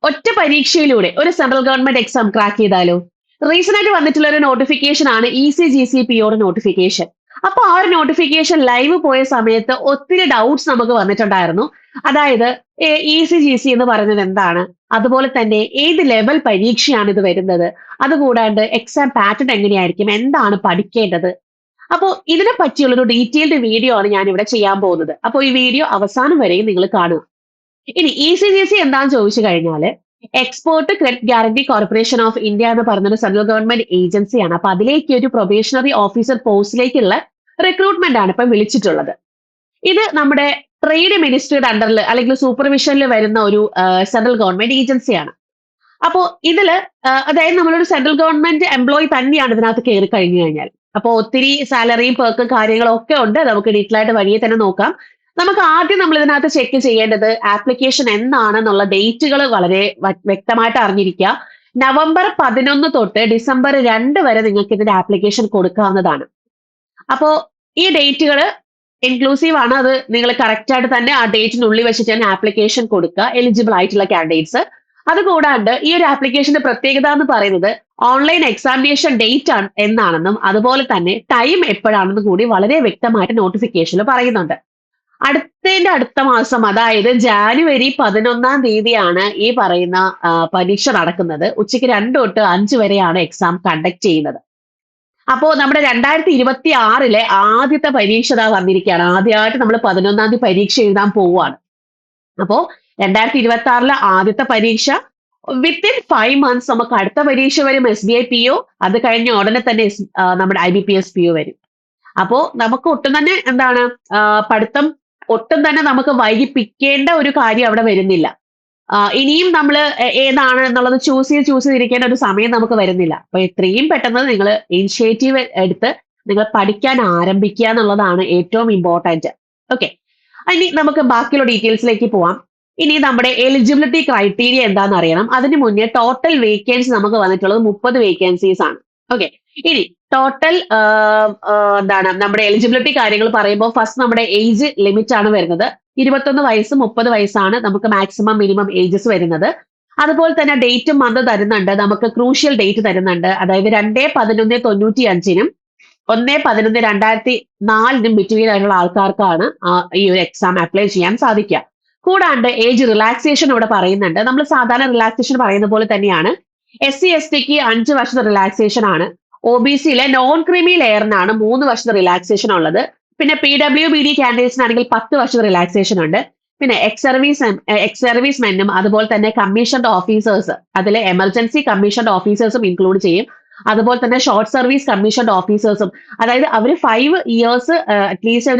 ഒറ്റ പരീക്ഷയിലൂടെ ഒരു central government exam crack ചെയ്താലോ? റീസെന്റ് ആയിട്ട് വന്നിട്ടുള്ള ഒരു നോട്ടിഫിക്കേഷൻ ആണ് ECGCPOയുടെ നോട്ടിഫിക്കേഷൻ. അപ്പൊ ആ ഒരു നോട്ടിഫിക്കേഷൻ ലൈവ് പോയ സമയത്ത് ഒത്തിരി ഡൗട്ട്സ് നമുക്ക് വന്നിട്ടുണ്ടായിരുന്നു. അതായത് ECGC എന്ന് പറയുന്നത് എന്താണ്? അതുപോലെ തന്നെ ഏത് ലെവൽ പരീക്ഷയാണ് ഇത് വരുന്നത്? അതുകൂടാണ്ട് എക്സാം പാറ്റേൺ എങ്ങനെയായിരിക്കും? എന്താണ് പഠിക്കേണ്ടത്? അപ്പോ ഇതിനെ പറ്റിയുള്ളൊരു ഡീറ്റെയിൽഡ് വീഡിയോ ആണ് ഞാൻ ഇവിടെ ചെയ്യാൻ പോകുന്നത്. അപ്പോൾ ഈ വീഡിയോ അവസാനം വരെയും നിങ്ങൾ കാണുക. ഇനി ECGC എന്താന്ന് ചോദിച്ചു കഴിഞ്ഞാല് export credit guarantee corporation of India എന്ന് പറഞ്ഞൊരു സെൻട്രൽ ഗവൺമെന്റ് ഏജൻസിയാണ്. അപ്പൊ അതിലേക്ക് ഒരു പ്രൊബേഷണറി ഓഫീസർ പോസ്റ്റിലേക്കുള്ള റിക്രൂട്ട്മെന്റ് ആണ് ഇപ്പം വിളിച്ചിട്ടുള്ളത്. ഇത് നമ്മുടെ ട്രേഡ് മിനിസ്ട്രിയുടെ അണ്ടറിൽ അല്ലെങ്കിൽ സൂപ്പർവിഷനിൽ വരുന്ന ഒരു സെൻട്രൽ ഗവൺമെന്റ് ഏജൻസിയാണ്. അപ്പോ ഇതില് അതായത് നമ്മളൊരു സെൻട്രൽ ഗവൺമെന്റ് എംപ്ലോയി തന്നെയാണ് ഇതിനകത്ത് കയറി കഴിഞ്ഞു കഴിഞ്ഞാൽ. അപ്പൊ ഒത്തിരി സാലറിയും പേർക്കും കാര്യങ്ങളും ഒക്കെ ഉണ്ട്. നമുക്ക് ഡീറ്റെയിൽ ആയിട്ട് വഴിയെ തന്നെ നോക്കാം. നമുക്ക് ആദ്യം നമ്മൾ ഇതിനകത്ത് ചെക്ക് ചെയ്യേണ്ടത് ആപ്ലിക്കേഷൻ എന്നാണെന്നുള്ള ഡേറ്റുകൾ വളരെ വ്യക്തമായിട്ട് അറിഞ്ഞിരിക്കുക. നവംബർ 11 തൊട്ട് ഡിസംബർ 2 വരെ നിങ്ങൾക്ക് ഇതിന്റെ ആപ്ലിക്കേഷൻ കൊടുക്കാവുന്നതാണ്. അപ്പോ ഈ ഡേറ്റുകൾ ഇൻക്ലൂസീവ് ആണ്. അത് നിങ്ങൾ കറക്റ്റ് ആയിട്ട് തന്നെ ആ ഡേറ്റിനുള്ളിൽ വെച്ചിട്ട് തന്നെ ആപ്ലിക്കേഷൻ കൊടുക്കുക, എലിജിബിൾ ആയിട്ടുള്ള കാൻഡിഡേറ്റ്സ്. അതുകൂടാണ്ട് ഈ ഒരു ആപ്ലിക്കേഷന്റെ പ്രത്യേകത എന്ന് പറയുന്നത് ഓൺലൈൻ എക്സാമിനേഷൻ ഡേറ്റ് ആണ് എന്നാണെന്നും അതുപോലെ തന്നെ ടൈം എപ്പോഴാണെന്നും കൂടി വളരെ വ്യക്തമായിട്ട് നോട്ടിഫിക്കേഷനിൽ പറയുന്നുണ്ട്. അടുത്ത മാസം, അതായത് ജാനുവരി 11 തീയതിയാണ് ഈ പറയുന്ന പരീക്ഷ നടക്കുന്നത്. ഉച്ചയ്ക്ക് 2 തൊട്ട് 5 വരെയാണ് എക്സാം കണ്ടക്ട് ചെയ്യുന്നത്. അപ്പോ നമ്മുടെ 2026 ആദ്യത്തെ പരീക്ഷ ദാ വന്നിരിക്കുകയാണ്. ആദ്യമായിട്ട് നമ്മൾ 11 തീയതി പരീക്ഷ എഴുതാൻ പോവുകയാണ്. അപ്പോ 2026 ആദ്യത്തെ പരീക്ഷ വിത്തിൻ 5 മന്ത്സ് നമുക്ക് അടുത്ത പരീക്ഷ വരും. SBI PO. അത് കഴിഞ്ഞ ഉടനെ തന്നെ നമ്മുടെ IBPS PO വരും. അപ്പോ നമുക്ക് ഒട്ടും തന്നെ എന്താണ് പഠിത്തം ഒട്ടും തന്നെ നമുക്ക് വൈകിപ്പിക്കേണ്ട ഒരു കാര്യം അവിടെ വരുന്നില്ല. ഇനിയും നമ്മൾ ഏതാണ് എന്നുള്ളത് ചൂസ് ചെയ്തിരിക്കേണ്ട ഒരു സമയം നമുക്ക് വരുന്നില്ല. അപ്പൊ എത്രയും പെട്ടെന്ന് നിങ്ങൾ ഇനിഷ്യേറ്റീവ് എടുത്ത് നിങ്ങൾ പഠിക്കാൻ ആരംഭിക്കുക എന്നുള്ളതാണ് ഏറ്റവും ഇമ്പോർട്ടന്റ്. ഓക്കെ, ഇനി നമുക്ക് ബാക്കിയുള്ള ഡീറ്റെയിൽസിലേക്ക് പോവാം. ഇനി നമ്മുടെ എലിജിബിലിറ്റി ക്രൈറ്റീരിയ എന്താണെന്ന് അറിയണം. അതിന് മുന്നേ ടോട്ടൽ വേക്കൻസി നമുക്ക് വന്നിട്ടുള്ളത് 30 വേക്കൻസീസ് ആണ്. ഓക്കെ, ഇനി ടോട്ടൽ എന്താണ് നമ്മുടെ എലിജിബിലിറ്റി കാര്യങ്ങൾ പറയുമ്പോൾ ഫസ്റ്റ് നമ്മുടെ ഏജ് ലിമിറ്റ് ആണ് വരുന്നത്. 21 വയസ്സ് 30 വയസ്സാണ് നമുക്ക് മാക്സിമം മിനിമം ഏജസ് വരുന്നത്. അതുപോലെ തന്നെ ഡേറ്റും മന്ത് തരുന്നുണ്ട്. നമുക്ക് ക്രൂഷ്യൽ ഡേറ്റ് തരുന്നുണ്ട്. അതായത് 2/11/95 1/11/2004 ബിറ്റ്വീൻ ആയിട്ടുള്ള ആൾക്കാർക്കാണ് ഈ ഒരു എക്സാം അപ്ലൈ ചെയ്യാൻ സാധിക്കുക. കൂടാണ്ട് ഏജ് റിലാക്സേഷൻ ഇവിടെ പറയുന്നുണ്ട്. നമ്മൾ സാധാരണ റിലാക്സേഷൻ പറയുന്ന പോലെ തന്നെയാണ്. SC/STക്ക് 5 വർഷത്തെ റിലാക്സേഷൻ ആണ്. OBCയിലെ നോൺ ക്രീമി ലെയറിനാണ് 3 വർഷത്തെ റിലാക്സേഷൻ ഉള്ളത്. പിന്നെ PWBD കാൻഡിഡേറ്റ്സിനാണെങ്കിൽ 10 വർഷത്തെ റിലാക്സേഷൻ ഉണ്ട്. പിന്നെ എക്സ് സർവീസ് മെന്നും അതുപോലെ തന്നെ കമ്മീഷൻഡ് ഓഫീസേഴ്സ്, അതിൽ എമർജൻസി കമ്മീഷൻഡ് ഓഫീസേഴ്സും ഇൻക്ലൂഡ് ചെയ്യും. അതുപോലെ തന്നെ ഷോർട്ട് സർവീസ് കമ്മീഷൻഡ് ഓഫീസേഴ്സും, അതായത് അവർ 5 ഇയേഴ്സ് അറ്റ്ലീസ്റ്റ്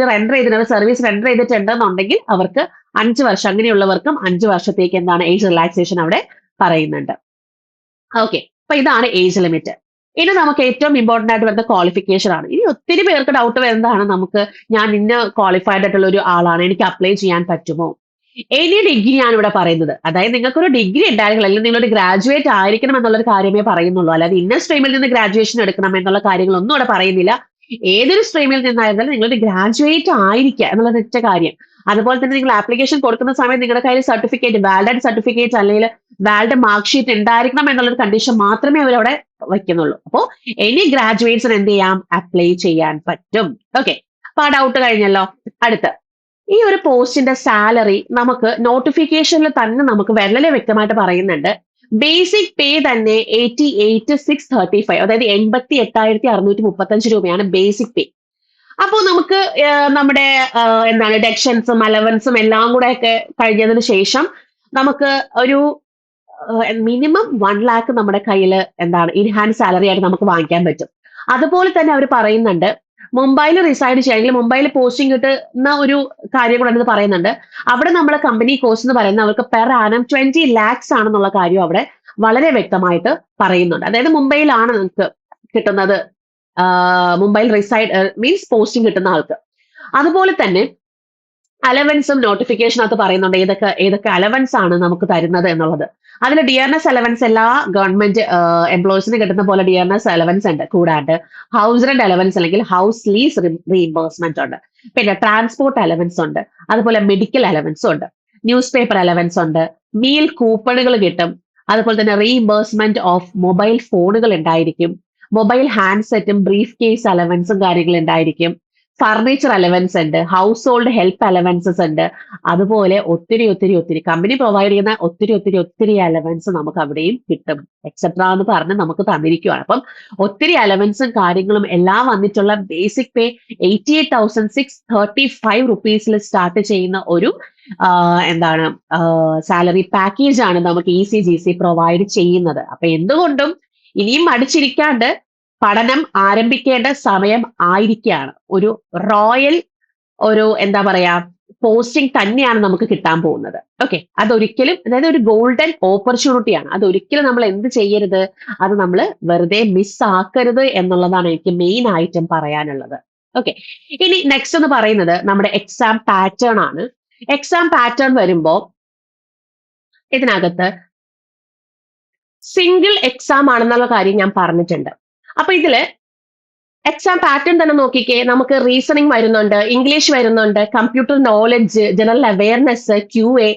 അവർ സർവീസ് റെൻഡർ ചെയ്തിട്ടുണ്ടെന്നുണ്ടെങ്കിൽ അവർക്ക് 5 വർഷം, അങ്ങനെയുള്ളവർക്കും 5 വർഷത്തേക്ക് എന്താണ് ഏജ് റിലാക്സേഷൻ അവിടെ പറയുന്നുണ്ട്. ഓക്കെ, അപ്പൊ ഇതാണ് ഏജ് ലിമിറ്റ്. ഇനി നമുക്ക് ഏറ്റവും ഇമ്പോർട്ടന്റ് ആയിട്ട് വരുന്ന ക്വാളിഫിക്കേഷൻ ആണ്. ഇനി ഒത്തിരി പേർക്ക് ഡൗട്ട് വരുന്നതാണ്, നമുക്ക് ഞാൻ ഇന്ന ക്വാളിഫൈഡ് ആയിട്ടുള്ള ഒരു ആളാണ്, എനിക്ക് അപ്ലൈ ചെയ്യാൻ പറ്റുമോ? എനി ഡിഗ്രി ആണ് ഇവിടെ പറയുന്നത്. അതായത് നിങ്ങൾക്കൊരു ഡിഗ്രി ഉണ്ടായിരിക്കണം, അല്ലെങ്കിൽ നിങ്ങളൊരു ഗ്രാജുവേറ്റ് ആയിരിക്കണം എന്നുള്ളൊരു കാര്യമേ പറയുന്നുള്ളൂ. അല്ലാതെ ഇന്ന സ്ട്രീമിൽ നിന്ന് ഗ്രാജുവേഷൻ എടുക്കണം എന്നുള്ള കാര്യങ്ങളൊന്നും ഇവിടെ പറയുന്നില്ല. ഏതൊരു സ്ട്രീമിൽ നിന്നായിരുന്നാലും നിങ്ങളൊരു ഗ്രാജുവേറ്റ് ആയിരിക്കുക എന്നുള്ളത് ഒറ്റ കാര്യം. അതുപോലെ തന്നെ നിങ്ങൾ ആപ്ലിക്കേഷൻ കൊടുക്കുന്ന സമയത്ത് നിങ്ങളുടെ കയ്യിൽ സർട്ടിഫിക്കറ്റ്, വാലിഡ് സർട്ടിഫിക്കറ്റ് അല്ലെങ്കിൽ വാലിഡ് മാർക്ക് ഷീറ്റ് ഉണ്ടായിരിക്കണം എന്നുള്ളൊരു കണ്ടീഷൻ മാത്രമേ അവരവിടെ വയ്ക്കുന്നുള്ളൂ. അപ്പോൾ എനി ഗ്രാജുവേറ്റ്സിന് എന്ത് ചെയ്യാം, അപ്ലൈ ചെയ്യാൻ പറ്റും. ഓക്കെ, അപ്പൊ ആ ഡൗട്ട് കഴിഞ്ഞല്ലോ. അടുത്ത് ഈ ഒരു പോസ്റ്റിന്റെ സാലറി നമുക്ക് നോട്ടിഫിക്കേഷനിൽ തന്നെ നമുക്ക് വളരെ വ്യക്തമായിട്ട് പറയുന്നുണ്ട്. ബേസിക് പേ തന്നെ 88,635, അതായത് 88,635 രൂപയാണ് ബേസിക് പേ. അപ്പോ നമുക്ക് നമ്മുടെ എന്താണ് ഡെക്ഷൻസും അലവൻസും എല്ലാം കൂടെ ഒക്കെ കഴിഞ്ഞതിന് ശേഷം നമുക്ക് ഒരു മിനിമം 1 lakh നമ്മുടെ കയ്യിൽ എന്താണ് ഇൻ ഹാൻഡ് സാലറി ആയിട്ട് നമുക്ക് വാങ്ങിക്കാൻ പറ്റും. അതുപോലെ തന്നെ അവർ പറയുന്നുണ്ട് മുംബൈയിൽ റിസൈഡ് ചെയ്യുകയാണെങ്കിൽ മുംബൈയിൽ പോസ്റ്റിംഗ് കിട്ടുന്ന ഒരു കാര്യം കൂടെ അത് പറയുന്നുണ്ട്. അവിടെ നമ്മളെ കമ്പനി കോസ്റ്റ് എന്ന് പറയുന്നത് അവർക്ക് പെർ ആനം 20 lakhs ആണെന്നുള്ള കാര്യം അവിടെ വളരെ വ്യക്തമായിട്ട് പറയുന്നുണ്ട്. അതായത് മുംബൈയിലാണ് നമുക്ക് കിട്ടുന്നത്, മുംബൈയിൽ റിസൈഡ് മീൻസ് പോസ്റ്റിംഗ് കിട്ടുന്ന ആൾക്ക്. അതുപോലെ തന്നെ അലവൻസും നോട്ടിഫിക്കേഷനകത്ത് പറയുന്നുണ്ട് ഏതൊക്കെ അലവൻസ് ആണ് നമുക്ക് തരുന്നത് എന്നുള്ളത്. അതിൽ ഡിയർനെസ് അലവൻസ് എല്ലാ ഗവൺമെന്റ് എംപ്ലോയീസിന് കിട്ടുന്ന പോലെ ഡിയർനെസ് അലവൻസ് ഉണ്ട്. കൂടാണ്ട് ഹൗസ് റെന്റ് അലവൻസ് അല്ലെങ്കിൽ ഹൗസ് ലീസ് റീഇംബേഴ്സ്മെന്റ് ഉണ്ട്. പിന്നെ ട്രാൻസ്പോർട്ട് അലവൻസ് ഉണ്ട്. അതുപോലെ മെഡിക്കൽ അലവൻസും ഉണ്ട്. ന്യൂസ് പേപ്പർ അലവൻസ് ഉണ്ട്. മീൽ കൂപ്പണുകൾ കിട്ടും. അതുപോലെ തന്നെ റീഇംബേഴ്സ്മെന്റ് ഓഫ് മൊബൈൽ ഫോണുകൾ ഉണ്ടായിരിക്കും. മൊബൈൽ ഹാൻഡ്സെറ്റും ബ്രീഫ് കേസ് അലവൻസും കാര്യങ്ങൾ ഉണ്ടായിരിക്കും. ഫർണിച്ചർ അലവൻസ് ഉണ്ട്. ഹൗസ് ഹോൾഡ് ഹെൽപ്പ് അലവൻസസ് ഉണ്ട്. അതുപോലെ ഒത്തിരി ഒത്തിരി ഒത്തിരി കമ്പനി പ്രൊവൈഡ് ചെയ്യുന്ന ഒത്തിരി ഒത്തിരി ഒത്തിരി അലവൻസ് നമുക്ക് അവിടെയും കിട്ടും. എക്സെട്ര എന്ന് പറഞ്ഞ് നമുക്ക് തന്നിരിക്കുകയാണ്. അപ്പം ഒത്തിരി അലവൻസും കാര്യങ്ങളും എല്ലാം വന്നിട്ടുള്ള ബേസിക് പേ 88,635 റുപ്പീസിൽ സ്റ്റാർട്ട് ചെയ്യുന്ന ഒരു എന്താണ് സാലറി പാക്കേജ് ആണ് നമുക്ക് ECGC പ്രൊവൈഡ് ചെയ്യുന്നത്. അപ്പൊ എന്തുകൊണ്ടും ഇനിയും മടിച്ചിരിക്കാണ്ട് പഠനം ആരംഭിക്കേണ്ട സമയം ആയിരിക്കുകയാണ്. ഒരു റോയൽ എന്താ പറയാ പോസ്റ്റിംഗ് തന്നെയാണ് നമുക്ക് കിട്ടാൻ പോകുന്നത്. ഓക്കെ, അതൊരിക്കലും അതായത് ഒരു ഗോൾഡൻ ഓപ്പർച്യൂണിറ്റിയാണ്. അതൊരിക്കലും നമ്മൾ എന്ത് ചെയ്യരുത്, അത് നമ്മൾ വെറുതെ മിസ് ആക്കരുത് എന്നുള്ളതാണ് എനിക്ക് മെയിൻ ആയിട്ടും പറയാനുള്ളത്. ഓക്കെ, ഇനി നെക്സ്റ്റ് എന്ന് പറയുന്നത് നമ്മുടെ എക്സാം പാറ്റേൺ ആണ്. എക്സാം പാറ്റേൺ വരുമ്പോ ഇതിനകത്ത് സിംഗിൾ എക്സാം ആണെന്നുള്ള കാര്യം ഞാൻ പറഞ്ഞിട്ടുണ്ട്. അപ്പൊ ഇതില് എക്സാം പാറ്റേൺ തന്നെ നോക്കിക്കേ. നമുക്ക് റീസണിങ് വരുന്നുണ്ട്, ഇംഗ്ലീഷ് വരുന്നുണ്ട്, computer knowledge, general awareness, QA.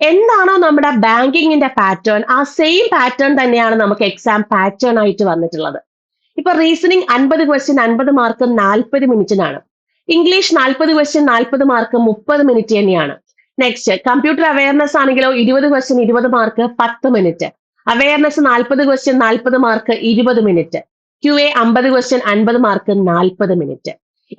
എന്താണോ നമ്മുടെ ബാങ്കിങ്ങിന്റെ പാറ്റേൺ, ആ സെയിം പാറ്റേൺ തന്നെയാണ് നമുക്ക് എക്സാം പാറ്റേൺ ആയിട്ട് വന്നിട്ടുള്ളത്. ഇപ്പൊ റീസണിങ് 50 ക്വസ്റ്റ്യൻ 50 മാർക്ക് 40 മിനിറ്റിനാണ്. ഇംഗ്ലീഷ് 40 ക്വസ്റ്റ്യൻ 40 മാർക്ക് 30 മിനിറ്റ് തന്നെയാണ്. നെക്സ്റ്റ് കമ്പ്യൂട്ടർ അവയർനെസ് ആണെങ്കിലോ 20 question 20 mark 10 minute. Awareness 40 question 40 mark 20 minute. QA 50 question 50 mark 40 minute.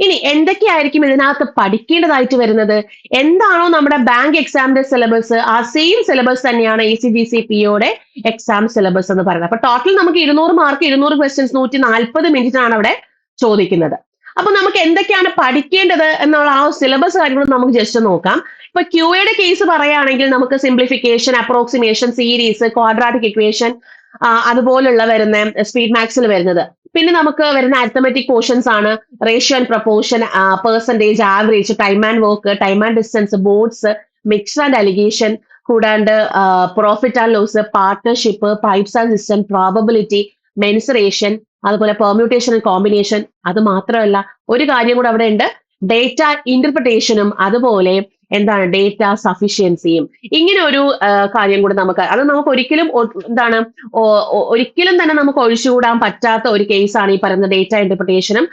ഇനി എന്തൊക്കെയായിരിക്കും ഇതിനകത്ത് പഠിക്കേണ്ടതായിട്ട് വരുന്നത്? എന്താണോ നമ്മുടെ ബാങ്ക് എക്സാമിന്റെ സിലബസ്, ആ സെയിം സിലബസ് തന്നെയാണ് ECGC POയുടെ എക്സാം സിലബസ് എന്ന് പറയുന്നത്. അപ്പൊ ടോട്ടൽ നമുക്ക് 200 മാർക്ക് 200 ക്വസ്റ്റ്യൻസ് 140 മിനിറ്റിനാണ് അവിടെ ചോദിക്കുന്നത്. അപ്പൊ നമുക്ക് എന്തൊക്കെയാണ് പഠിക്കേണ്ടത് എന്നുള്ള ആ സിലബസ് കാര്യങ്ങളും നമുക്ക് ജസ്റ്റ് നോക്കാം. ഇപ്പൊ QAയുടെ കേസ് പറയുകയാണെങ്കിൽ നമുക്ക് simplification, approximation, series, quadratic equation, അതുപോലുള്ള വരുന്ന സ്പീഡ് മാത്സിൽ വരുന്നത്. പിന്നെ നമുക്ക് വരുന്ന അരിത്തമെറ്റിക് പോർഷൻസ് ആണ് ratio and proportion, percentage, average, time and work, time and distance, boats, mix and alligation, കൂടാണ്ട് profit and loss, partnership, pipes and cistern, probability, mensuration, അതുപോലെ പെർമ്യൂട്ടേഷൻ ആൻഡ് കോമ്പിനേഷൻ. അത് മാത്രമല്ല ഒരു കാര്യം കൂടെ അവിടെ ഉണ്ട്, ഡേറ്റ ഇന്റർപ്രിട്ടേഷനും അതുപോലെ എന്താണ് ഡേറ്റ സഫിഷ്യൻസിയും. ഇങ്ങനെ ഒരു കാര്യം കൂടെ നമുക്ക് ഒരിക്കലും എന്താണ് ഒരിക്കലും തന്നെ നമുക്ക് ഒഴിച്ചുകൂടാൻ പറ്റാത്ത ഒരു കേസാണ് ഈ പറയുന്ന ഡേറ്റ ഇന്റർപ്രിട്ടേഷനും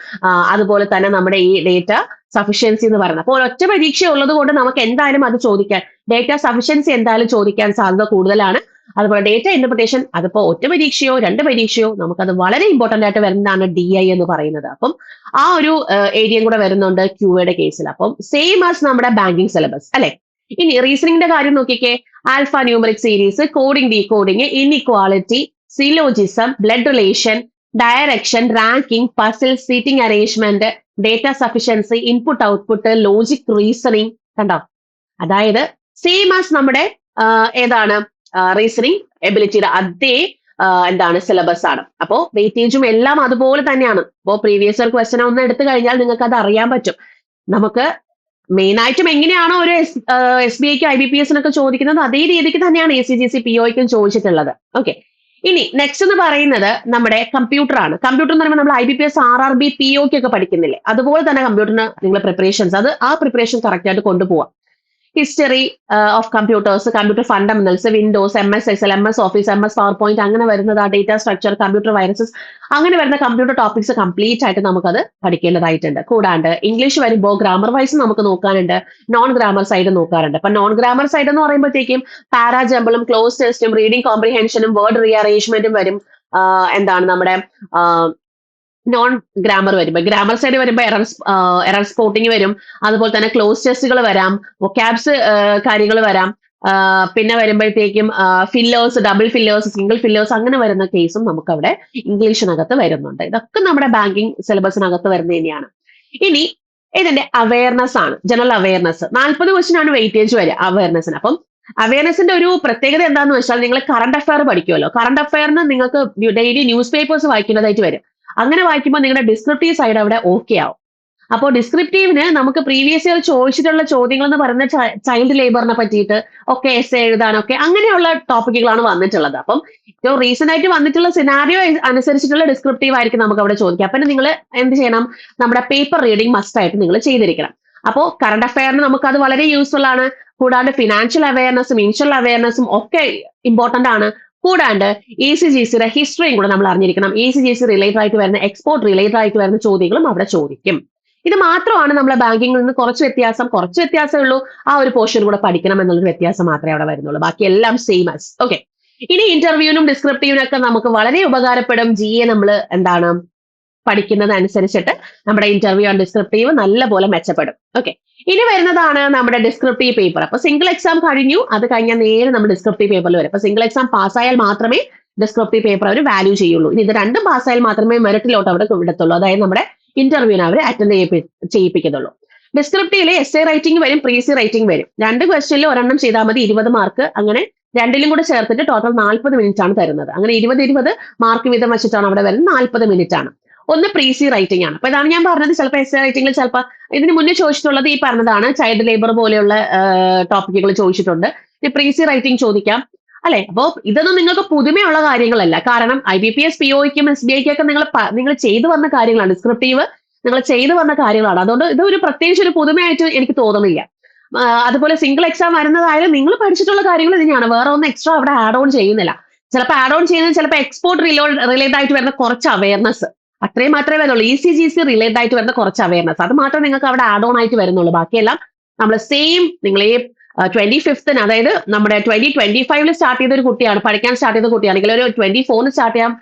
അതുപോലെ തന്നെ നമ്മുടെ ഈ ഡേറ്റ സഫിഷ്യൻസി എന്ന് പറയുന്നത്. അപ്പോൾ ഒരൊറ്റ പരീക്ഷ ഉള്ളത് കൊണ്ട് നമുക്ക് എന്തായാലും അത് ചോദിക്കാൻ, ഡേറ്റ സഫിഷ്യൻസി എന്തായാലും ചോദിക്കാൻ സാധ്യത കൂടുതലാണ്. അതുപോലെ ഡേറ്റ ഇന്റർപ്രിട്ടേഷൻ അതിപ്പോ ഒറ്റ പരീക്ഷയോ 2 പരീക്ഷയോ നമുക്കത് വളരെ ഇമ്പോർട്ടന്റ് ആയിട്ട് വരുന്നതാണ് DI എന്ന് പറയുന്നത്. അപ്പം ആ ഒരു ഏരിയയും കൂടെ വരുന്നുണ്ട് QAയുടെ കേസിൽ. അപ്പം സെയിം ആസ് നമ്മുടെ ബാങ്കിങ് സിലബസ് അല്ലെ. ഇനി റീസണിങ്ങിന്റെ കാര്യം നോക്കിക്കേ. Alpha numeric series, coding, decoding, inequality, syllogism, blood relation, direction, ranking, puzzle, seating arrangement, data sufficiency, input output, logic reasoning. കണ്ടോ? അതായത് സെയിം ആസ് നമ്മുടെ ഏതാണ് റീസണിങ് എബിലിറ്റിയുടെ അതേ എന്താണ് സിലബസ് ആണ്. അപ്പോ വെയിറ്റേജും എല്ലാം അതുപോലെ തന്നെയാണ്. അപ്പോൾ പ്രീവിയസ് ഇയർ ക്വസ്റ്റൻ ഒന്ന് എടുത്തു കഴിഞ്ഞാൽ നിങ്ങൾക്ക് അത് അറിയാൻ പറ്റും. നമുക്ക് മെയിൻ ആയിട്ടും എങ്ങനെയാണോ ഒരു SBIക്ക് IBPS ചോദിക്കുന്നത് അതേ രീതിക്ക് തന്നെയാണ് ECGC POയ്ക്കും ചോദിച്ചിട്ടുള്ളത്. ഓക്കെ, ഇനി നെക്സ്റ്റ് എന്ന് പറയുന്നത് നമ്മുടെ കമ്പ്യൂട്ടർ ആണ്. കമ്പ്യൂട്ടർ എന്ന് പറയുമ്പോൾ നമ്മൾ IBPS RRB POയ്ക്ക് ഒക്കെ പഠിക്കുന്നില്ലേ, അതുപോലെ തന്നെ കമ്പ്യൂട്ടറിന് നിങ്ങൾ പ്രിപ്പറേഷൻസ് ആ പ്രിപ്പറേഷൻ കറക്റ്റ് ആയിട്ട് കൊണ്ടുപോവാം. History of computers, computer fundamentals, Windows, MS Excel, MS Office, MS PowerPoint അങ്ങനെ വരുന്നത്, ആ ഡേറ്റ സ്ട്രക്ചർ, കമ്പ്യൂട്ടർ വൈറസസ്, അങ്ങനെ വരുന്ന കമ്പ്യൂട്ടർ ടോപ്പിക്സ് കംപ്ലീറ്റ് ആയിട്ട് നമുക്കത് പഠിക്കേണ്ടതായിട്ടുണ്ട്. കൂടാണ്ട് ഇംഗ്ലീഷ് വരുമ്പോൾ ഗ്രാമർ വൈസ് നമുക്ക് നോക്കാനുണ്ട്, നോൺ ഗ്രാമർ സൈഡ് നോക്കാറുണ്ട്. അപ്പൊ നോൺ ഗ്രാമർ സൈഡ് എന്ന് പറയുമ്പോഴത്തേക്കും പാരാജമ്പിളും ക്ലോസ് ടെസ്റ്റും റീഡിംഗ് കോംപ്രിഹെൻഷനും വേർഡ് റീഅറേഞ്ച്മെന്റും വരും. എന്താണ് നമ്മുടെ നോൺ ഗ്രാമർ വരുമ്പോൾ, ഗ്രാമർ സൈഡ് വരുമ്പോൾ എറർ സ്പോട്ടിങ് വരും. അതുപോലെ തന്നെ ക്ലോസ് ടെസ്റ്റുകൾ വരാം, വൊക്കാബ്സ് കാര്യങ്ങൾ വരാം. പിന്നെ വരുമ്പോഴത്തേക്കും fillers, double fillers, single fillers അങ്ങനെ വരുന്ന കേസും നമുക്ക് അവിടെ ഇംഗ്ലീഷിനകത്ത് വരുന്നുണ്ട്. ഇതൊക്കെ നമ്മുടെ ബാങ്കിങ് സിലബസിനകത്ത് വരുന്നത് തന്നെയാണ്. ഇനി ഇതിന്റെ അവയർനെസ് ആണ്, ജനറൽ അവയർനെസ്. 40 ക്വസ്റ്റ്യൻ ആണ് വെയിറ്റേജ് വരിക അവയർനെസ്സിന്. അപ്പം അവയർനെസിന്റെ ഒരു പ്രത്യേകത എന്താണെന്ന് വെച്ചാൽ നിങ്ങൾ കറണ്ട് അഫയർ പഠിക്കുമല്ലോ. കറണ്ട് അഫയറിന് നിങ്ങൾക്ക് ഡെയിലി ന്യൂസ് പേപ്പേഴ്സ് വായിക്കേണ്ടതായിട്ട് വരും. അങ്ങനെ വായിക്കുമ്പോൾ നിങ്ങളുടെ ഡിസ്ക്രിപ്റ്റീവ് സൈഡ് അവിടെ ഓക്കെ ആവും. അപ്പോൾ ഡിസ്ക്രിപ്റ്റീവിന് നമുക്ക് പ്രീവിയസ് ഇയർ ചോദിച്ചിട്ടുള്ള ചോദ്യങ്ങൾ എന്ന് പറയുന്ന ചൈൽഡ് ലേബറിനെ പറ്റിയിട്ട് ഒക്കെ എസ്സേ എഴുതാനൊക്കെ അങ്ങനെയുള്ള ടോപ്പിക്കുകളാണ് വന്നിട്ടുള്ളത്. അപ്പം ഏറ്റവും റീസെന്റ് ആയിട്ട് വന്നിട്ടുള്ള സിനാരിയോ അനുസരിച്ചിട്ടുള്ള ഡിസ്ക്രിപ്റ്റീവ് ആയിരിക്കും നമുക്ക് അവിടെ ചോദിക്കുക. അപ്പം നിങ്ങൾ എന്ത് ചെയ്യണം, നമ്മുടെ പേപ്പർ റീഡിംഗ് മസ്റ്റ് ആയിട്ട് നിങ്ങൾ ചെയ്തിരിക്കണം. അപ്പോൾ കറണ്ട് അഫയറിന് നമുക്ക് അത് വളരെ യൂസ്ഫുൾ ആണ്. കൂടാണ്ട് ഫിനാൻഷ്യൽ അവയർനെസ്സും ഇൻഷുറൽ അവയർനെസ്സും ഒക്കെ ഇമ്പോർട്ടന്റ് ആണ്. കൂടാണ്ട് ECGCയുടെ ഹിസ്റ്ററിയും കൂടെ നമ്മൾ അറിഞ്ഞിരിക്കണം. ECGC റിലേറ്റഡ് ആയിട്ട് വരുന്ന എക്സ്പോർട്ട് റിലേറ്റഡ് ആയിട്ട് വരുന്ന ചോദ്യങ്ങളും അവിടെ ചോദിക്കും. ഇത് മാത്രമാണ് നമ്മളെ ബാങ്കിങ്ങിൽ നിന്ന് കുറച്ച് വ്യത്യാസമേ ഉള്ളൂ. ആ ഒരു പോർഷൻ കൂടെ പഠിക്കണം എന്നുള്ളൊരു വ്യത്യാസം മാത്രമേ അവിടെ വരുന്നുള്ളൂ. ബാക്കി എല്ലാം സെയിം ആസ്. ഓക്കെ, ഇനി ഇന്റർവ്യൂവിനും ഡിസ്ക്രിപ്റ്റീവിനും ഒക്കെ നമുക്ക് വളരെ ഉപകാരപ്പെടും. GA നമ്മൾ എന്താണ് പഠിക്കുന്നത് അനുസരിച്ചിട്ട് നമ്മുടെ ഇന്റർവ്യൂ ആൻഡ് ഡിസ്ക്രിപ്റ്റീവ് നല്ലപോലെ മെച്ചപ്പെടും. ഓക്കെ, ഇനി വരുന്നതാണ് നമ്മുടെ ഡിസ്ക്രിപ്റ്റീവ് പേപ്പർ. അപ്പൊ സിംഗിൾ എക്സാം കഴിഞ്ഞു, അത് കഴിഞ്ഞാൽ നേരെ നമ്മൾ ഡിസ്ക്രിപ്റ്റീവ് പേപ്പറിൽ വരും. അപ്പൊ സിംഗിൾ എക്സാം പാസ്സായാൽ മാത്രമേ ഡിസ്ക്രിപ്റ്റീവ് പേപ്പർ അവർ വാല്യൂ ചെയ്യുള്ളൂ. ഇനി ഇത് രണ്ടും പാസ്സായാൽ മാത്രമേ മെറിറ്റിലോട്ട് അവിടെ വിടത്തുള്ളൂ. അതായത് നമ്മുടെ ഇന്റർവ്യൂവിന് അവർ അറ്റൻഡ് ചെയ്യിപ്പിക്കത്തുള്ളൂ. ഡിസ്ക്രിപ്റ്റീവില് essay റൈറ്റിംഗ് വരും, പ്രീസി റൈറ്റിംഗ് വരും. 2 ക്വസ്റ്റ്യനിൽ ഒരെണ്ണം ചെയ്താൽ മതി, 20 മാർക്ക്. അങ്ങനെ രണ്ടിലും കൂടെ ചേർത്തിട്ട് ടോട്ടൽ 40 മിനിറ്റ് ആണ് തരുന്നത്. അങ്ങനെ 20 മാർക്ക് വീതം വെച്ചിട്ടാണ് അവിടെ വരുന്നത്. 40 മിനിറ്റ് ആണ്. ഒന്ന് പ്രീസി റൈറ്റിംഗ് ആണ്. അപ്പൊ ഇതാണ് ഞാൻ പറഞ്ഞത്. ചിലപ്പോൾ essay റൈറ്റിംഗിൽ ചിലപ്പോൾ ഇതിന് മുന്നേ ചോദിച്ചിട്ടുള്ളത് ഈ പറഞ്ഞതാണ്, ചൈൽഡ് ലേബർ പോലെയുള്ള ടോപ്പിക്കുകൾ ചോദിച്ചിട്ടുണ്ട്. ഈ പ്രീസി റൈറ്റിംഗ് ചോദിക്കാം അല്ലെ. അപ്പോ ഇതൊന്നും നിങ്ങൾക്ക് പുതുമയുള്ള കാര്യങ്ങളല്ല. കാരണം IBPS POയ്ക്കും SBIക്കും ഒക്കെ നിങ്ങൾ ചെയ്തു വന്ന കാര്യങ്ങളാണ്. ഡിസ്ക്രിപ്റ്റീവ് നിങ്ങൾ ചെയ്തു വന്ന കാര്യങ്ങളാണ്. അതുകൊണ്ട് ഇതൊരു പ്രത്യേകിച്ച് ഒരു പുതുമയായിട്ട് എനിക്ക് തോന്നുന്നില്ല. അതുപോലെ സിംഗിൾ എക്സാം വരുന്നതായാലും നിങ്ങൾ പഠിച്ചിട്ടുള്ള കാര്യങ്ങൾ തന്നെയാണ്. വേറെ ഒന്നും എക്സ്ട്രാ അവിടെ ആഡ് ഓൺ ചെയ്യുന്നില്ല. ചിലപ്പോൾ ആഡ് ഓൺ ചെയ്യുന്നത് ചിലപ്പോൾ എക്സ്പോർട്ട് റിലേറ്റഡ് ആയിട്ട് വരുന്ന കുറച്ച് അവയർനെസ് അത്രയും മാത്രമേ വരുന്നുള്ളൂ. ECGC റിലേറ്റഡ് ആയിട്ട് വരുന്ന കുറച്ച് അവയർനെസ് അത് മാത്രമേ നിങ്ങൾക്ക് അവിടെ ആഡ് ഓൺ ആയിട്ട് വരുന്നുള്ളൂ. ബാക്കിയെല്ലാം നമ്മൾ സെയിം. നിങ്ങൾ ഈ 25th അതായത് നമ്മുടെ 2025 സ്റ്റാർട്ട് ചെയ്ത ഒരു കുട്ടിയാണ്, പഠിക്കാൻ സ്റ്റാർട്ട് ചെയ്ത കുട്ടിയാണെങ്കിൽ ഒരു 24 സ്റ്റാർട്ട് ചെയ്യാൻ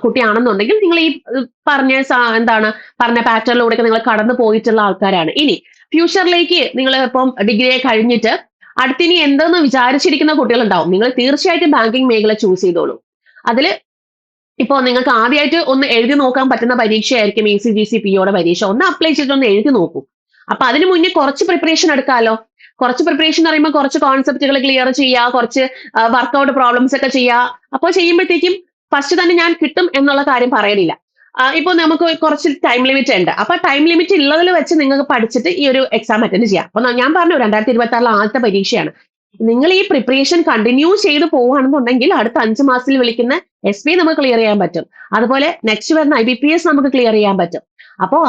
കുട്ടിയാണെന്നുണ്ടെങ്കിൽ നിങ്ങൾ ഈ പറഞ്ഞ പാറ്റേണിലൂടെ നിങ്ങൾ കടന്നു പോയിട്ടുള്ള ആൾക്കാരാണ്. ഇനി ഫ്യൂച്ചറിലേക്ക് നിങ്ങൾ ഇപ്പം ഡിഗ്രിയെ കഴിഞ്ഞിട്ട് അടുത്തിനി എന്തെന്ന് വിചാരിച്ചിരിക്കുന്ന കുട്ടികളുണ്ടാവും. നിങ്ങൾ തീർച്ചയായിട്ടും ബാങ്കിങ് മേഖല ചൂസ് ചെയ്തോളൂ. അതിൽ ഇപ്പോൾ നിങ്ങൾക്ക് ആദ്യമായിട്ട് ഒന്ന് എഴുതി നോക്കാൻ പറ്റുന്ന പരീക്ഷയായിരിക്കും ECGC POയുടെ പരീക്ഷ. ഒന്ന് അപ്ലൈ ചെയ്തിട്ട് ഒന്ന് എഴുതി നോക്കൂ. അപ്പൊ അതിന് മുന്നേ കുറച്ച് പ്രിപ്പറേഷൻ എടുക്കാമല്ലോ. കുറച്ച് പ്രിപ്പറേഷൻ എന്ന് പറയുമ്പോൾ കുറച്ച് കോൺസെപ്റ്റുകൾ ക്ലിയർ ചെയ്യുക, കുറച്ച് വർക്കൗട്ട് പ്രോബ്ലംസ് ഒക്കെ ചെയ്യുക. അപ്പോൾ ചെയ്യുമ്പോഴത്തേക്കും ഫസ്റ്റ് തന്നെ ഞാൻ കിട്ടും എന്നുള്ള കാര്യം പറയണില്ല. ഇപ്പൊ നമുക്ക് കുറച്ച് ടൈം ലിമിറ്റ് ഉണ്ട്. അപ്പൊ ടൈം ലിമിറ്റ് ഉള്ളതിൽ വെച്ച് നിങ്ങൾക്ക് പഠിച്ചിട്ട് ഈ ഒരു എക്സാം അറ്റൻഡ് ചെയ്യാം. അപ്പൊ ഞാൻ പറഞ്ഞു 2026 ആദ്യത്തെ പരീക്ഷയാണ്. നിങ്ങൾ ഈ പ്രിപ്പറേഷൻ കണ്ടിന്യൂ ചെയ്ത് പോവുകയാണെന്നുണ്ടെങ്കിൽ അടുത്ത 5 മാസത്തിൽ വിളിക്കുന്ന SB നമുക്ക് ക്ലിയർ ചെയ്യാൻ പറ്റും. അതുപോലെ നെക്സ്റ്റ് വരുന്ന IBPS നമുക്ക് ക്ലിയർ ചെയ്യാൻ പറ്റും. അപ്പോൾ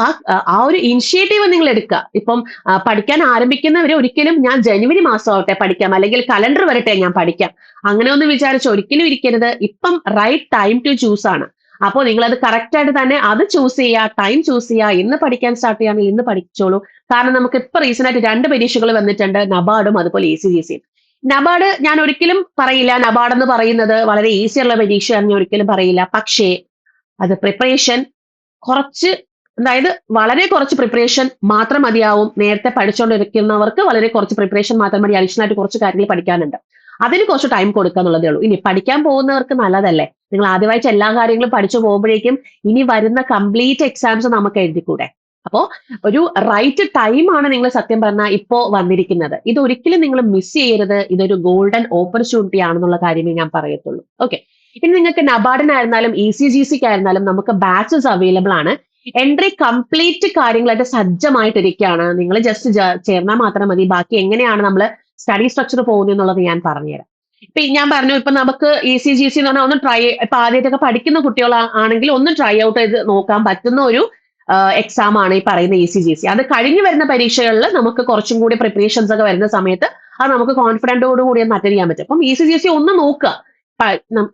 ആ ഒരു ഇനിഷ്യേറ്റീവ് നിങ്ങൾ എടുക്കുക. ഇപ്പം പഠിക്കാൻ ആരംഭിക്കുന്നവര് ഒരിക്കലും ഞാൻ ജനുവരി മാസം ആവട്ടെ പഠിക്കാം, അല്ലെങ്കിൽ കലണ്ടർ വരട്ടെ ഞാൻ പഠിക്കാം, അങ്ങനെ ഒന്ന് വിചാരിച്ച് ഒരിക്കലും ഇരിക്കരുത്. ഇപ്പം റൈറ്റ് ടൈം ടു ചൂസ് ആണ്. അപ്പോൾ നിങ്ങൾ അത് കറക്റ്റ് ആയിട്ട് തന്നെ അത് ചൂസ് ചെയ്യുക, ടൈം ചൂസ് ചെയ്യുക. ഇന്ന് പഠിക്കാൻ സ്റ്റാർട്ട് ചെയ്യാമെങ്കിൽ ഇന്ന് പഠിച്ചോളൂ. കാരണം നമുക്ക് ഇപ്പൊ റീസെന്റ് ആയിട്ട് 2 പരീക്ഷകൾ വന്നിട്ടുണ്ട്, നബാർഡും അതുപോലെ ECGCയും. നബാർഡ് ഞാൻ ഒരിക്കലും പറയില്ല, നബാർഡ് എന്ന് പറയുന്നത് വളരെ ഈസിയുള്ള പരീക്ഷയാണെന്ന് ഞാൻ ഒരിക്കലും പറയില്ല. പക്ഷേ അത് പ്രിപ്പറേഷൻ കുറച്ച്, അതായത് വളരെ കുറച്ച് പ്രിപ്പറേഷൻ മാത്രം മതിയാവും. നേരത്തെ പഠിച്ചുകൊണ്ടിരിക്കുന്നവർക്ക് വളരെ കുറച്ച് പ്രിപ്പറേഷൻ മാത്രം മതി. അഡീഷണൽ ആയിട്ട് കുറച്ച് കാര്യങ്ങൾ പഠിക്കാനുണ്ട്. അതിന് കുറച്ച് ടൈം കൊടുക്കുക എന്നുള്ളതേ ഉള്ളൂ. ഇനി പഠിക്കാൻ പോകുന്നവർക്ക് നല്ലതല്ലേ, നിങ്ങൾ ആദ്യമായിട്ട് എല്ലാ കാര്യങ്ങളും പഠിച്ചു പോകുമ്പോഴേക്കും ഇനി വരുന്ന കംപ്ലീറ്റ് എക്സാംസ് നമുക്ക് എഴുതിക്കൂടെ. അപ്പോ ഒരു റൈറ്റ് ടൈമാണ് നിങ്ങൾ സത്യം പറഞ്ഞാൽ ഇപ്പോ വന്നിരിക്കുന്നത്. ഇത് ഒരിക്കലും നിങ്ങൾ മിസ് ചെയ്യരുത്. ഇതൊരു ഗോൾഡൻ ഓപ്പർച്യൂണിറ്റി ആണെന്നുള്ള കാര്യമേ ഞാൻ പറയത്തുള്ളൂ. ഓക്കെ, ഇനി നിങ്ങൾക്ക് നബാർഡിനായിരുന്നാലും ECGCക്കായിരുന്നാലും നമുക്ക് ബാച്ചസ് അവൈലബിൾ ആണ്. എൻട്രി കംപ്ലീറ്റ് കാര്യങ്ങളായിട്ട് സജ്ജമായിട്ടിരിക്കുകയാണ്. നിങ്ങൾ ജസ്റ്റ് ചേർന്നാൽ മാത്രം മതി. ബാക്കി എങ്ങനെയാണ് നമ്മൾ സ്റ്റഡി സ്ട്രക്ചർ പോകുന്നത് എന്നുള്ളത് ഞാൻ പറഞ്ഞുതരാം. ഇപ്പൊ ഞാൻ പറഞ്ഞു, ഇപ്പൊ നമുക്ക് ECGC എന്ന് പറഞ്ഞാൽ ഒന്ന് ഇപ്പൊ ആദ്യമായിട്ടൊക്കെ പഠിക്കുന്ന കുട്ടികളാണെങ്കിൽ ഒന്ന് ട്രൈ ഔട്ട് ചെയ്ത് നോക്കാൻ പറ്റുന്ന ഒരു എക്സാം ആണ് ഈ പറയുന്ന ECGC. അത് കഴിഞ്ഞ് വരുന്ന പരീക്ഷകളിൽ നമുക്ക് കുറച്ചും കൂടി പ്രിപ്പറേഷൻസ് ഒക്കെ വരുന്ന സമയത്ത് അത് നമുക്ക് കോൺഫിഡന്റോട് കൂടി ഒന്ന് അറ്റൻഡ് ചെയ്യാൻ പറ്റും. അപ്പം ECGC ഒന്ന് നോക്കുക,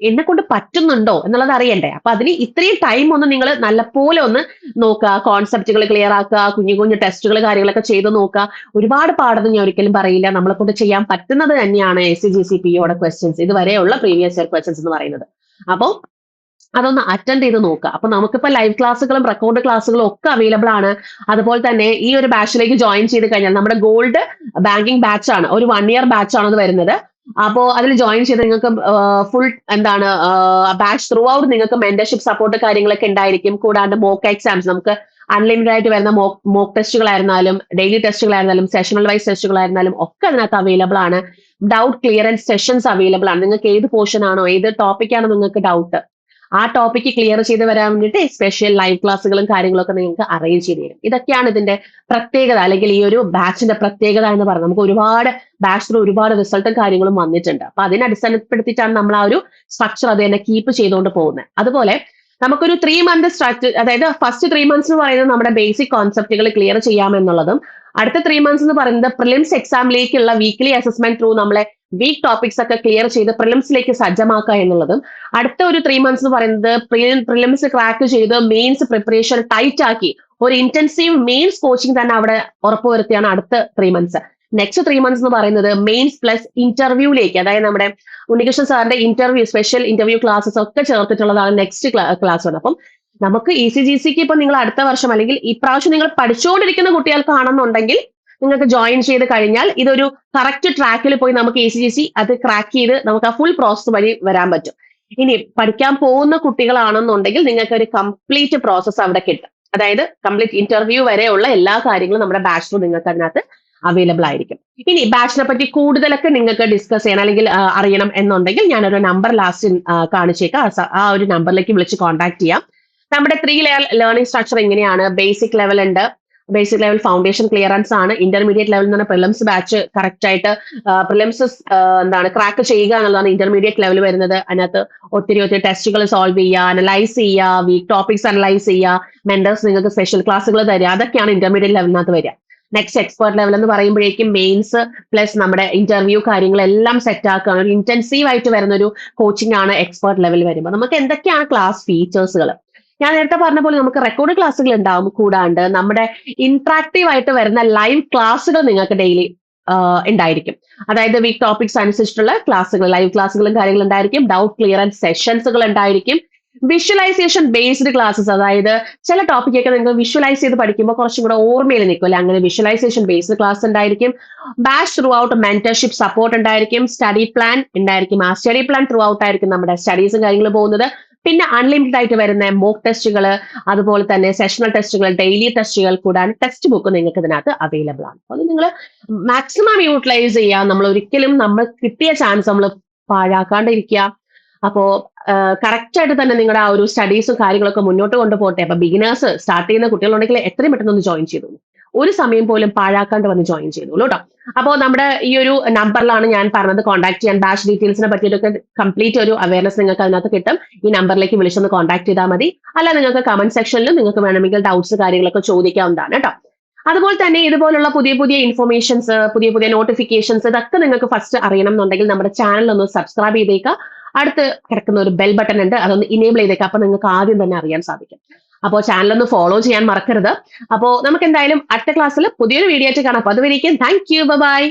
എന്നെ കൊണ്ട് പറ്റുന്നുണ്ടോ എന്നുള്ളത് അറിയണ്ടേ. അപ്പൊ അതിന് ഇത്രയും ടൈം ഒന്ന് നിങ്ങൾ നല്ലപോലെ ഒന്ന് നോക്കുക, കോൺസെപ്റ്റുകൾ ക്ലിയർ ആക്കുക, കുഞ്ഞു ടെസ്റ്റുകൾ കാര്യങ്ങളൊക്കെ ചെയ്ത് നോക്കുക. ഒരുപാട് പാടൊന്നും ഞാൻ ഒരിക്കലും പറയില്ല. നമ്മളെ കൊണ്ട് ചെയ്യാൻ പറ്റുന്നത് തന്നെയാണ് ECGC POയുടെ ക്വസ്റ്റ്യൻസ്, ഇതുവരെയുള്ള പ്രീവിയസ് ഇയർ ക്വസ്റ്റ്യൻസ് എന്ന് പറയുന്നത്. അപ്പോൾ അതൊന്ന് അറ്റൻഡ് ചെയ്ത് നോക്കുക. അപ്പൊ നമുക്കിപ്പോ ലൈവ് ക്ലാസ്സുകളും റെക്കോർഡ് ക്ലാസ്സുകളും ഒക്കെ അവൈലബിൾ ആണ്. അതുപോലെ തന്നെ ഈ ഒരു ബാച്ചിലേക്ക് ജോയിൻ ചെയ്ത് കഴിഞ്ഞാൽ നമ്മുടെ ഗോൾഡ് ബാങ്കിങ് ബാച്ച് ആണ്, ഒരു 1 year ബാച്ച് ആണ് അത് വരുന്നത്. അപ്പോ അതിൽ ജോയിൻ ചെയ്ത് നിങ്ങൾക്ക് ഫുൾ ബാച്ച് ത്രൂ ഔട്ട് നിങ്ങൾക്ക് മെന്റർഷിപ്പ് സപ്പോർട്ട് കാര്യങ്ങളൊക്കെ ഉണ്ടായിരിക്കും. കൂടാണ്ട് മോക്ക് എക്സാംസ്, നമുക്ക് അൺലിമിറ്റഡ് ആയിട്ട് വരുന്ന മോക്ക് ടെസ്റ്റുകളായിരുന്നാലും ഡെയിലി ടെസ്റ്റുകളായിരുന്നാലും സെഷണൽ വൈസ് ടെസ്റ്റുകളായിരുന്നാലും ഒക്കെ അതിനകത്ത് അവൈലബിൾ ആണ്. ഡൗട്ട് ക്ലിയറൻസ് സെഷൻസ് അവൈലബിൾ ആണ്. നിങ്ങൾക്ക് ഏത് പോർഷൻ ആണോ, ഏത് ടോപ്പിക്കാണോ നിങ്ങൾക്ക് ഡൗട്ട്, ആ ടോപ്പിക്ക് ക്ലിയർ ചെയ്ത് വരാൻ വേണ്ടിയിട്ട് സ്പെഷ്യൽ ലൈവ് ക്ലാസ്സുകളും കാര്യങ്ങളൊക്കെ നിങ്ങൾക്ക് അറേഞ്ച് ചെയ്ത് തരും. ഇതൊക്കെയാണ് ഇതിന്റെ പ്രത്യേകത, അല്ലെങ്കിൽ ഈ ഒരു ബാച്ചിന്റെ പ്രത്യേകത എന്ന് പറയുന്നത്. നമുക്ക് ഒരുപാട് ബാച്ചിൽ ഒരുപാട് റിസൾട്ടും കാര്യങ്ങളും വന്നിട്ടുണ്ട്. അപ്പൊ അതിനെ അടിസ്ഥാനപ്പെടുത്തിയിട്ടാണ് നമ്മൾ ആ ഒരു സ്ട്രക്ചർ അത് തന്നെ കീപ്പ് ചെയ്തുകൊണ്ട് പോകുന്നത്. അതുപോലെ നമുക്കൊരു 3 മന്ത് അതായത് ഫസ്റ്റ് 3 മന്ത്സ് എന്ന് പറയുന്നത് നമ്മുടെ ബേസിക് കോൺസെപ്റ്റുകൾ ക്ലിയർ ചെയ്യാമെന്നുള്ളതും, അടുത്ത 3 മന്ത്സ് എന്ന് പറയുന്നത് പ്രിലിംസ് എക്സാമിലേക്കുള്ള വീക്ക്ലി അസസ്മെന്റ് ത്രൂ നമ്മളെ വീക്ക് ടോപ്പിക്സ് ഒക്കെ ക്ലിയർ ചെയ്ത് പ്രിലിംസിലേക്ക് സജ്ജമാക്കുക എന്നുള്ളതും, അടുത്ത ഒരു 3 മന്ത്സ് എന്ന് പറയുന്നത് പ്രിലിംസ് ക്രാക്ക് ചെയ്ത് മെയിൻസ് പ്രിപ്പറേഷൻ ടൈറ്റ് ആക്കി ഒരു ഇന്റൻസീവ് മെയിൻസ് കോച്ചിങ് തന്നെ അവിടെ ഉറപ്പുവരുത്തിയാണ് അടുത്ത 3 മന്ത്സ്. നെക്സ്റ്റ് 3 മന്ത്സ് എന്ന് പറയുന്നത് മെയിൻസ് പ്ലസ് ഇന്റർവ്യൂലേക്ക്, അതായത് നമ്മുടെ ഉണ്ണികൃഷ്ണൻ സാറിന്റെ ഇന്റർവ്യൂ, സ്പെഷ്യൽ ഇന്റർവ്യൂ ക്ലാസ്സസ് ഒക്കെ ചേർത്തിട്ടുള്ളതാണ് നെക്സ്റ്റ് ക്ലാസ് വന്നത്. അപ്പം നമുക്ക് ECGCക്ക് ഇപ്പൊ നിങ്ങൾ അടുത്ത വർഷം അല്ലെങ്കിൽ ഇപ്രാവശ്യം നിങ്ങൾ പഠിച്ചുകൊണ്ടിരിക്കുന്ന കുട്ടികൾക്കാണെന്നുണ്ടെങ്കിൽ നിങ്ങൾക്ക് ജോയിൻ ചെയ്ത് കഴിഞ്ഞാൽ ഇതൊരു കറക്റ്റ് ട്രാക്കിൽ പോയി നമുക്ക് ECGC അത് ക്രാക്ക് ചെയ്ത് നമുക്ക് ആ ഫുൾ പ്രോസസ് വഴി വരാൻ പറ്റും. ഇനി പഠിക്കാൻ പോകുന്ന കുട്ടികളാണെന്നുണ്ടെങ്കിൽ നിങ്ങൾക്ക് ഒരു കംപ്ലീറ്റ് പ്രോസസ്സ് അവിടെ കിട്ടും. അതായത് കംപ്ലീറ്റ് ഇന്റർവ്യൂ വരെയുള്ള എല്ലാ കാര്യങ്ങളും നമ്മുടെ ബാച്ചിൽ നിങ്ങൾക്ക് അതിനകത്ത് അവൈലബിൾ ആയിരിക്കും. ഇനി ബാച്ചിനെ പറ്റി കൂടുതലൊക്കെ നിങ്ങൾക്ക് ഡിസ്കസ് ചെയ്യണം അല്ലെങ്കിൽ അറിയണം എന്നുണ്ടെങ്കിൽ ഞാനൊരു നമ്പർ ലാസ്റ്റ് കാണിച്ചേക്കാം. ആ ഒരു നമ്പറിലേക്ക് വിളിച്ച് കോൺടാക്ട് ചെയ്യാം. നമ്മുടെ 3 ലെയർ ലേണിംഗ് സ്ട്രക്ചർ എങ്ങനെയാണ്? ബേസിക് ലെവൽ ഉണ്ട്, ബേസിക് ലെവൽ ഫൗണ്ടേഷൻ ക്ലിയറൻസ് ആണ്. ഇന്റർമീഡിയറ്റ് ലെവൽ എന്ന് പറഞ്ഞാൽ പ്രിലിംസ് ബാച്ച് കറക്റ്റ് ആയിട്ട് പ്രിലിംസ് ക്രാക്ക് ചെയ്യുക എന്നുള്ളതാണ് ഇന്റർമീഡിയറ്റ് ലെവൽ വരുന്നത്. അതിനകത്ത് ഒത്തിരി ടെസ്റ്റുകൾ സോൾവ് ചെയ്യുക, അനലൈസ് ചെയ്യുക, വീക്ക് ടോപ്പിക്സ് അനലൈസ് ചെയ്യുക, മെന്റേഴ്സ് നിങ്ങൾക്ക് സ്പെഷ്യൽ ക്ലാസ്സുകൾ തരിക, അതൊക്കെയാണ് ഇന്റർമീഡിയറ്റ് ലെവലിനകത്ത് വരിക. നെക്സ്റ്റ് എക്സ്പേർട്ട് ലെവൽ എന്ന് പറയുമ്പോഴേക്കും മെയിൻസ് പ്ലസ് നമ്മുടെ ഇന്റർവ്യൂ കാര്യങ്ങളെല്ലാം സെറ്റ് ആക്കുക, ഒരു ഇന്റൻസീവ് ആയിട്ട് വരുന്ന ഒരു കോച്ചിങ് ആണ് എക്സ്പേർട്ട് ലെവൽ വരുമ്പോൾ. നമുക്ക് എന്തൊക്കെയാണ് ക്ലാസ് ഫീച്ചേഴ്സുകൾ? ഞാൻ നേരത്തെ പറഞ്ഞ പോലെ നമുക്ക് റെക്കോർഡ് ക്ലാസ്സുകൾ ഉണ്ടാവും, കൂടാണ്ട് നമ്മുടെ ഇന്ററാക്റ്റീവ് ആയിട്ട് വരുന്ന ലൈവ് ക്ലാസ്സുകൾ നിങ്ങൾക്ക് ഡെയിലി ഉണ്ടായിരിക്കും. അതായത് വീക്ക് ടോപ്പിക്സ് അനുസരിച്ചിട്ടുള്ള ക്ലാസ്സുകൾ, ലൈവ് ക്ലാസ്സുകളും കാര്യങ്ങളും ഉണ്ടായിരിക്കും. ഡൗട്ട് ക്ലിയറൻസ് സെഷൻസുകൾ ഉണ്ടായിരിക്കും. വിഷ്വലൈസേഷൻ ബേസ്ഡ് ക്ലാസ്സസ്, അതായത് ചില ടോപ്പിക്കൊക്കെ നിങ്ങൾക്ക് വിഷ്വലൈസ് ചെയ്ത് പഠിക്കുമ്പോൾ കുറച്ചും കൂടെ ഓർമ്മയിൽ നിൽക്കും അല്ലെ, അങ്ങനെ വിഷ്വലൈസേഷൻ ബേസ്ഡ് ക്ലാസ് ഉണ്ടായിരിക്കും. Batch through out mentorship support ഉണ്ടായിരിക്കും. സ്റ്റഡി പ്ലാൻ ഉണ്ടായിരിക്കും. ആ സ്റ്റഡി പ്ലാൻ ത്രൂ ഔട്ട് ആയിരിക്കും നമ്മുടെ സ്റ്റഡീസും കാര്യങ്ങളും പോകുന്നത്. പിന്നെ അൺലിമിറ്റഡ് ആയിട്ട് വരുന്ന മോക്ക് ടെസ്റ്റുകൾ, അതുപോലെ തന്നെ സെഷണൽ ടെസ്റ്റുകൾ, ഡെയിലി ടെസ്റ്റുകൾ, കൂടാണ്ട് ടെക്സ്റ്റ് ബുക്ക് നിങ്ങൾക്ക് ഇതിനകത്ത് അവൈലബിൾ ആണ്. അത് നിങ്ങൾ മാക്സിമം യൂട്ടിലൈസ് ചെയ്യുക. നമ്മൾ ഒരിക്കലും നമ്മൾ കിട്ടിയ ചാൻസ് നമ്മൾ പാഴാക്കാണ്ടിരിക്കുക. അപ്പോ കറക്റ്റ് ആയിട്ട് തന്നെ നിങ്ങളുടെ ആ ഒരു സ്റ്റഡീസും കാര്യങ്ങളൊക്കെ മുന്നോട്ട് കൊണ്ടുപോകട്ടെ. അപ്പൊ ബിഗിനേഴ്സ് സ്റ്റാർട്ട് ചെയ്യുന്ന കുട്ടികളുണ്ടെങ്കിൽ എത്രയും പെട്ടെന്ന് ഒന്ന് ജോയിൻ ചെയ്തു, ഒരു സമയം പോലും പാഴാക്കാണ്ട് വന്ന് ജോയിൻ ചെയ്തോളൂ കേട്ടോ. അപ്പോൾ നമ്മുടെ ഈ ഒരു നമ്പറിലാണ് ഞാൻ പറഞ്ഞത് കോൺടാക്ട് ചെയ്യാൻ. ബാച്ച് ഡീറ്റെയിൽസിനെ പറ്റിയിട്ടൊക്കെ കംപ്ലീറ്റ് ഒരു അവയർനെസ് നിങ്ങൾക്ക് അതിനകത്ത് കിട്ടും. ഈ നമ്പറിലേക്ക് വിളിച്ചൊന്ന് കോൺടാക്ട് ചെയ്താൽ മതി. അല്ല നിങ്ങൾക്ക് കമന്റ് സെക്ഷനിൽ നിങ്ങൾക്ക് വേണമെങ്കിൽ ഡൗട്ട്സ് കാര്യങ്ങളൊക്കെ ചോദിക്കാവുന്നതാണ് കേട്ടോ. അതുപോലെ തന്നെ ഇതുപോലുള്ള പുതിയ ഇൻഫർമേഷൻസ്, പുതിയ നോട്ടിഫിക്കേഷൻസ്, ഇതൊക്കെ നിങ്ങൾക്ക് ഫസ്റ്റ് അറിയണം എന്നുണ്ടെങ്കിൽ നമ്മുടെ ചാനൽ ഒന്ന് സബ്സ്ക്രൈബ് ചെയ്തേക്കുക. അടുത്ത് കിടക്കുന്ന ഒരു ബെൽ ബട്ടൺ ഉണ്ട്, അതൊന്ന് ഇനേബിൾ ചെയ്തേക്കുക. അപ്പൊ നിങ്ങൾക്ക് ആദ്യം തന്നെ അറിയാൻ സാധിക്കും. അപ്പോൾ ചാനൽ ഒന്ന് ഫോളോ ചെയ്യാൻ മറക്കരുത്. അപ്പോൾ നമുക്ക് എന്തായാലും അടുത്ത ക്ലാസ്സിൽ പുതിയൊരു വീഡിയോ ആയിട്ട് കാണാം. അപ്പൊ അതുവരേക്കും താങ്ക് യു, ബൈ.